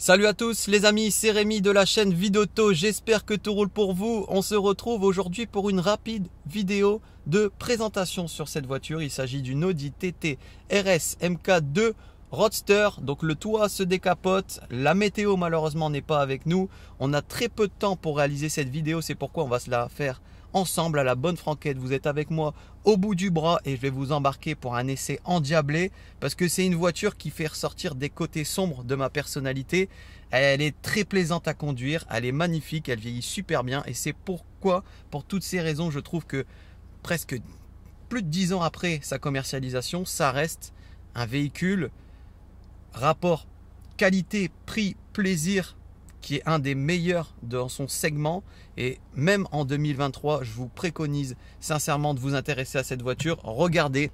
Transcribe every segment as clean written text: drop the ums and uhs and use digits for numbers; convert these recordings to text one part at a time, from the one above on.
Salut à tous les amis, c'est Rémi de la chaîne Vidauto, j'espère que tout roule pour vous. On se retrouve aujourd'hui pour une rapide vidéo de présentation sur cette voiture. Il s'agit d'une Audi TT RS MK2 Roadster. Donc le toit se décapote, la météo malheureusement n'est pas avec nous. On a très peu de temps pour réaliser cette vidéo, c'est pourquoi on va se la faire ensemble à la bonne franquette. Vous êtes avec moi au bout du bras et je vais vous embarquer pour un essai endiablé parce que c'est une voiture qui fait ressortir des côtés sombres de ma personnalité. Elle est très plaisante à conduire, elle est magnifique, elle vieillit super bien et c'est pourquoi, pour toutes ces raisons, je trouve que presque plus de 10 ans après sa commercialisation, ça reste un véhicule rapport qualité, prix, plaisir qui est un des meilleurs dans son segment. Et même en 2023, je vous préconise sincèrement de vous intéresser à cette voiture. Regardez,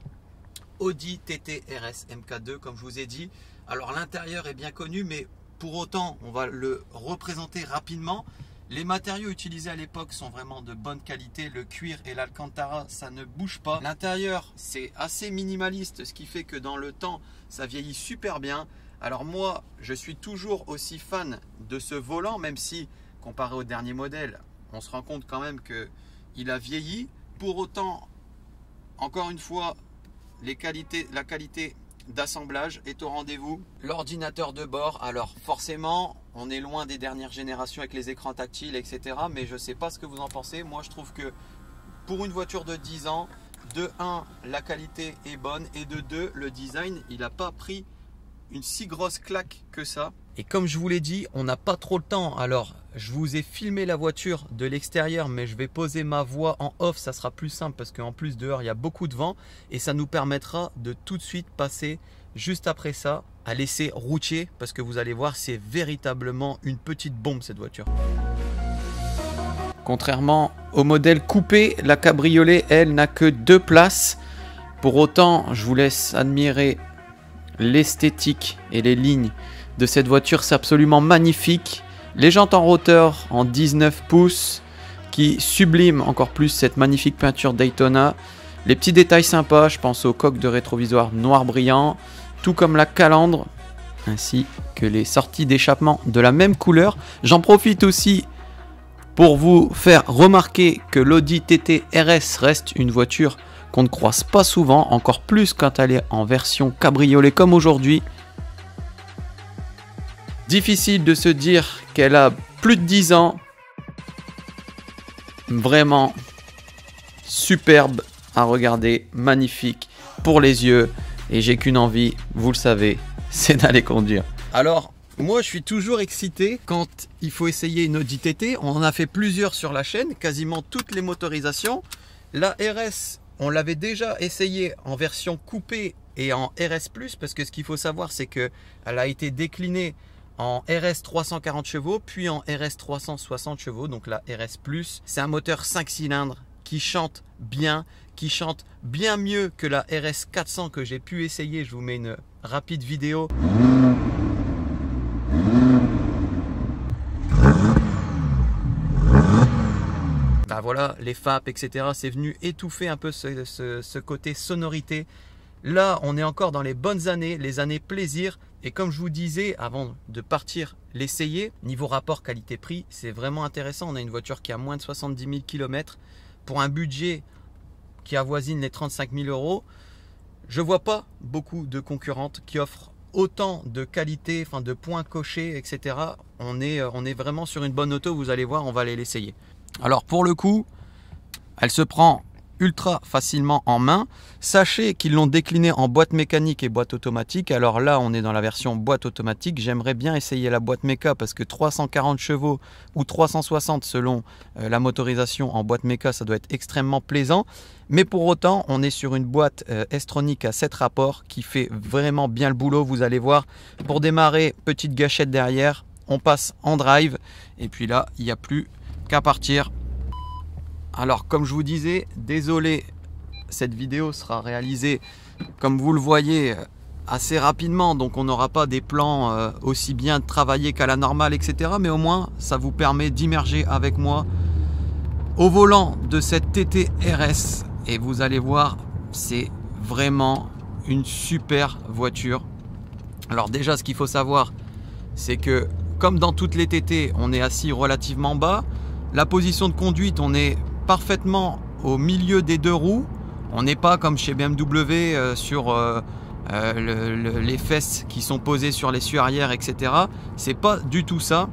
Audi TT RS MK2, comme je vous ai dit. Alors l'intérieur est bien connu, mais pour autant, on va le représenter rapidement. Les matériaux utilisés à l'époque sont vraiment de bonne qualité. Le cuir et l'alcantara, ça ne bouge pas. L'intérieur, c'est assez minimaliste, ce qui fait que dans le temps, ça vieillit super bien. Alors moi, je suis toujours aussi fan de ce volant, même si, comparé au dernier modèle, on se rend compte quand même qu'il a vieilli. Pour autant, encore une fois, la qualité d'assemblage est au rendez-vous. L'ordinateur de bord, alors forcément, on est loin des dernières générations avec les écrans tactiles, etc. Mais je ne sais pas ce que vous en pensez. Moi, je trouve que pour une voiture de 10 ans, de 1, la qualité est bonne et de 2, le design, il n'a pas pris une si grosse claque que ça. Et comme je vous l'ai dit, on n'a pas trop le temps. Alors, je vous ai filmé la voiture de l'extérieur, mais je vais poser ma voix en off. Ça sera plus simple parce qu'en plus dehors, il y a beaucoup de vent. Et ça nous permettra de tout de suite passer, juste après ça, à l'essai routier. Parce que vous allez voir, c'est véritablement une petite bombe cette voiture. Contrairement au modèle coupé, la cabriolet, elle, n'a que 2 places. Pour autant, je vous laisse admirer l'esthétique et les lignes de cette voiture, c'est absolument magnifique. Les jantes en rotor en 19 pouces qui subliment encore plus cette magnifique peinture Daytona. Les petits détails sympas, je pense aux coques de rétroviseur noir brillant, tout comme la calandre, ainsi que les sorties d'échappement de la même couleur. J'en profite aussi pour vous faire remarquer que l'Audi TT RS reste une voiture qu'on ne croise pas souvent, encore plus quand elle est en version cabriolet comme aujourd'hui. Difficile de se dire qu'elle a plus de 10 ans. Vraiment superbe à regarder, magnifique pour les yeux. Et j'ai qu'une envie, vous le savez, c'est d'aller conduire. Alors, moi je suis toujours excité quand il faut essayer une Audi TT. On en a fait plusieurs sur la chaîne, quasiment toutes les motorisations. La RS, on l'avait déjà essayé en version coupée et en RS+, parce que ce qu'il faut savoir, c'est qu'elle a été déclinée en RS 340 chevaux, puis en RS 360 chevaux, donc la RS+. C'est un moteur 5 cylindres qui chante bien mieux que la RS 400 que j'ai pu essayer. Je vous mets une rapide vidéo. Bah voilà, les FAP, etc. C'est venu étouffer un peu ce côté sonorité. Là, on est encore dans les bonnes années, les années plaisir. Et comme je vous disais, avant de partir l'essayer, niveau rapport qualité-prix, c'est vraiment intéressant. On a une voiture qui a moins de 70 000 km pour un budget qui avoisine les 35 000 euros. Je ne vois pas beaucoup de concurrentes qui offrent autant de qualité, enfin de points cochés, etc. On est vraiment sur une bonne auto, vous allez voir, on va aller l'essayer. Alors pour le coup, elle se prend ultra facilement en main. Sachez qu'ils l'ont décliné en boîte mécanique et boîte automatique. Alors là, on est dans la version boîte automatique. J'aimerais bien essayer la boîte méca parce que 340 chevaux ou 360 selon la motorisation en boîte méca, ça doit être extrêmement plaisant. Mais pour autant, on est sur une boîte S-Tronic à 7 rapports qui fait vraiment bien le boulot. Vous allez voir, pour démarrer, petite gâchette derrière, on passe en drive et puis là, il n'y a plus qu'à partir. Alors comme je vous disais, désolé, cette vidéo sera réalisée comme vous le voyez assez rapidement, donc on n'aura pas des plans aussi bien travaillés qu'à la normale, etc. Mais au moins ça vous permet d'immerger avec moi au volant de cette TT RS et vous allez voir, c'est vraiment une super voiture. Alors déjà, ce qu'il faut savoir, c'est que comme dans toutes les TT, on est assis relativement bas. La position de conduite, on est parfaitement au milieu des deux roues. On n'est pas comme chez BMW sur les fesses qui sont posées sur l'essieu arrière, etc. C'est pas du tout ça.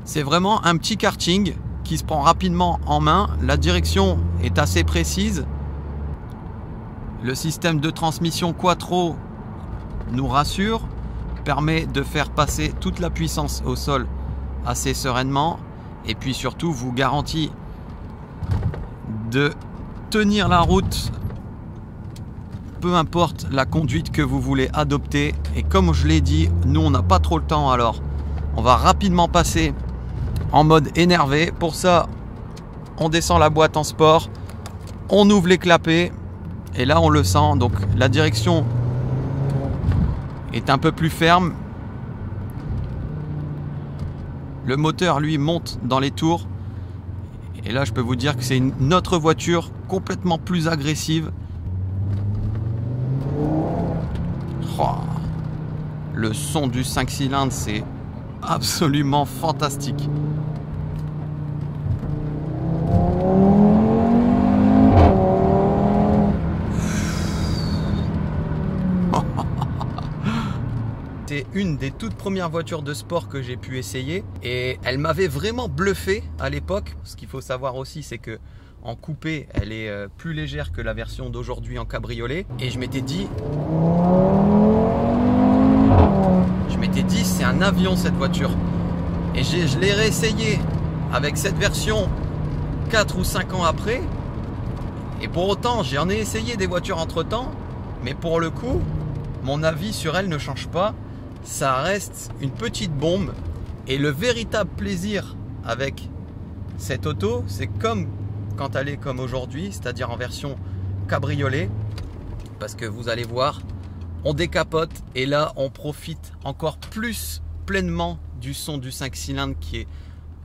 C'est vraiment un petit karting qui se prend rapidement en main. La direction est assez précise. Le système de transmission Quattro nous rassure, permet de faire passer toute la puissance au sol assez sereinement et puis surtout vous garantit de tenir la route peu importe la conduite que vous voulez adopter. Et comme je l'ai dit, nous on n'a pas trop le temps, alors on va rapidement passer en mode énervé. Pour ça, on descend la boîte en sport, on ouvre les clapets et là on le sent, donc la direction est un peu plus ferme. Le moteur lui monte dans les tours et là je peux vous dire que c'est une autre voiture complètement plus agressive. Oh, le son du 5 cylindres, c'est absolument fantastique. C'est une des toutes premières voitures de sport que j'ai pu essayer et elle m'avait vraiment bluffé à l'époque. Ce qu'il faut savoir aussi, c'est que en coupé, elle est plus légère que la version d'aujourd'hui en cabriolet. Et je m'étais dit, c'est un avion cette voiture. Et je l'ai réessayé avec cette version 4 ou 5 ans après. Et pour autant, j'en ai essayé des voitures entre temps. Mais pour le coup, mon avis sur elle ne change pas. Ça reste une petite bombe. Et le véritable plaisir avec cette auto, c'est comme quand elle est comme aujourd'hui, c'est-à-dire en version cabriolet. Parce que vous allez voir, on décapote et là on profite encore plus pleinement du son du 5 cylindres qui est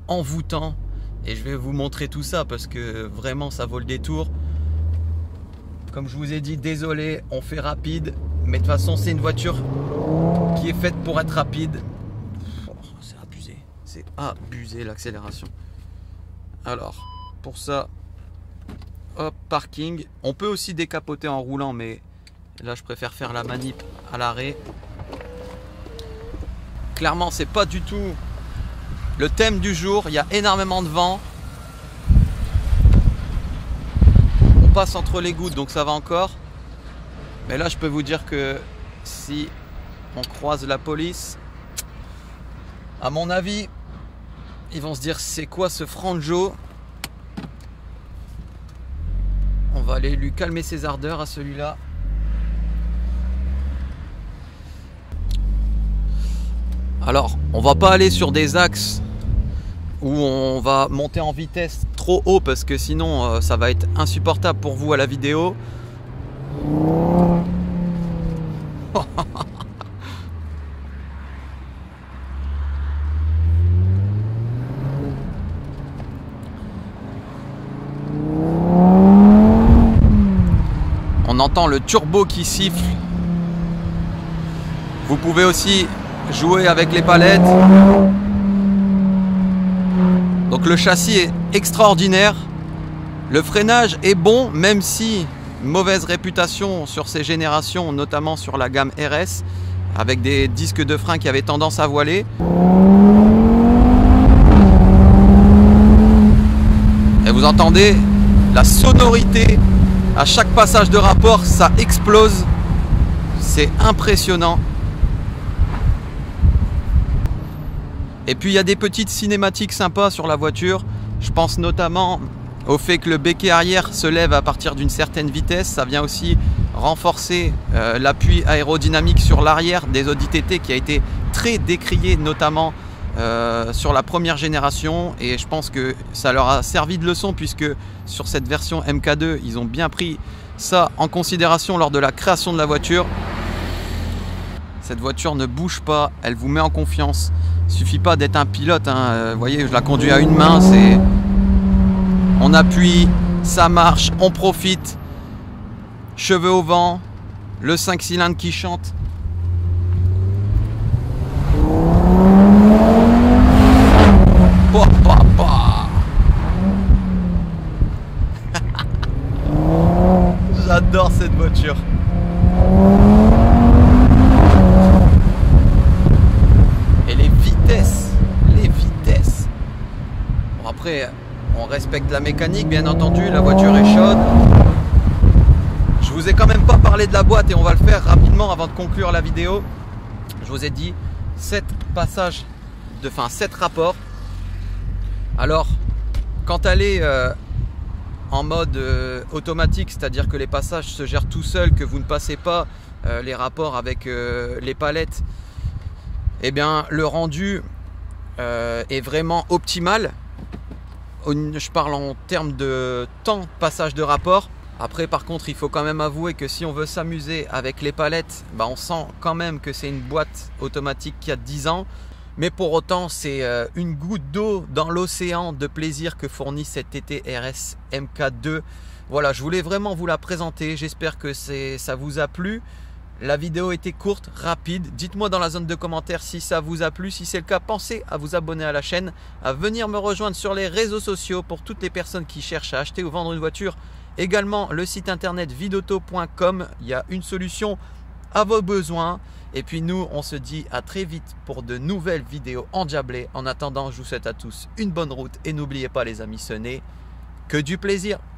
envoûtant. Et je vais vous montrer tout ça parce que vraiment ça vaut le détour. Comme je vous ai dit, désolé, on fait rapide. Mais de toute façon, c'est une voiture qui est faite pour être rapide. Oh, c'est abusé. C'est abusé l'accélération. Alors, pour ça, hop, parking. On peut aussi décapoter en roulant, mais là, je préfère faire la manip à l'arrêt. Clairement, c'est pas du tout le thème du jour. Il y a énormément de vent. On passe entre les gouttes, donc ça va encore. Mais là, je peux vous dire que si on croise la police, à mon avis, ils vont se dire c'est quoi ce franjo. On va aller lui calmer ses ardeurs à celui-là. Alors, on va pas aller sur des axes où on va monter en vitesse trop haut parce que sinon ça va être insupportable pour vous à la vidéo. On entend le turbo qui siffle. Vous pouvez aussi jouer avec les palettes. Donc le châssis est extraordinaire. Le freinage est bon, même si mauvaise réputation sur ces générations, notamment sur la gamme RS, avec des disques de frein qui avaient tendance à voiler. Et vous entendez la sonorité à chaque passage de rapport, ça explose. C'est impressionnant. Et puis il y a des petites cinématiques sympas sur la voiture. Je pense notamment au fait que le béquet arrière se lève à partir d'une certaine vitesse. Ça vient aussi renforcer l'appui aérodynamique sur l'arrière des Audi TT qui a été très décrié, notamment sur la première génération. Et je pense que ça leur a servi de leçon puisque sur cette version MK2, ils ont bien pris ça en considération lors de la création de la voiture. Cette voiture ne bouge pas, elle vous met en confiance. Il ne suffit pas d'être un pilote, hein. Vous voyez, je la conduis à une main, c'est... On appuie, ça marche, on profite. Cheveux au vent, le 5 cylindres qui chante. après, on respecte la mécanique, bien entendu. La voiture est chaude. Je vous ai quand même pas parlé de la boîte et on va le faire rapidement avant de conclure la vidéo. Je vous ai dit 7 passages, 7 rapports. Alors, quand elle est en mode automatique, c'est-à-dire que les passages se gèrent tout seuls, que vous ne passez pas les rapports avec les palettes, eh bien le rendu est vraiment optimal. Je parle en termes de temps de passage de rapport. Après, par contre, il faut quand même avouer que si on veut s'amuser avec les palettes, on sent quand même que c'est une boîte automatique qui a 10 ans. Mais pour autant, c'est une goutte d'eau dans l'océan de plaisir que fournit cette TT RS MK2. Voilà, je voulais vraiment vous la présenter. J'espère que ça vous a plu. La vidéo était courte, rapide. Dites-moi dans la zone de commentaires si ça vous a plu. Si c'est le cas, pensez à vous abonner à la chaîne, à venir me rejoindre sur les réseaux sociaux pour toutes les personnes qui cherchent à acheter ou vendre une voiture. Également, le site internet videauto.com. Il y a une solution à vos besoins. Et puis nous, on se dit à très vite pour de nouvelles vidéos endiablées. En attendant, je vous souhaite à tous une bonne route. Et n'oubliez pas les amis, ce n'est que du plaisir.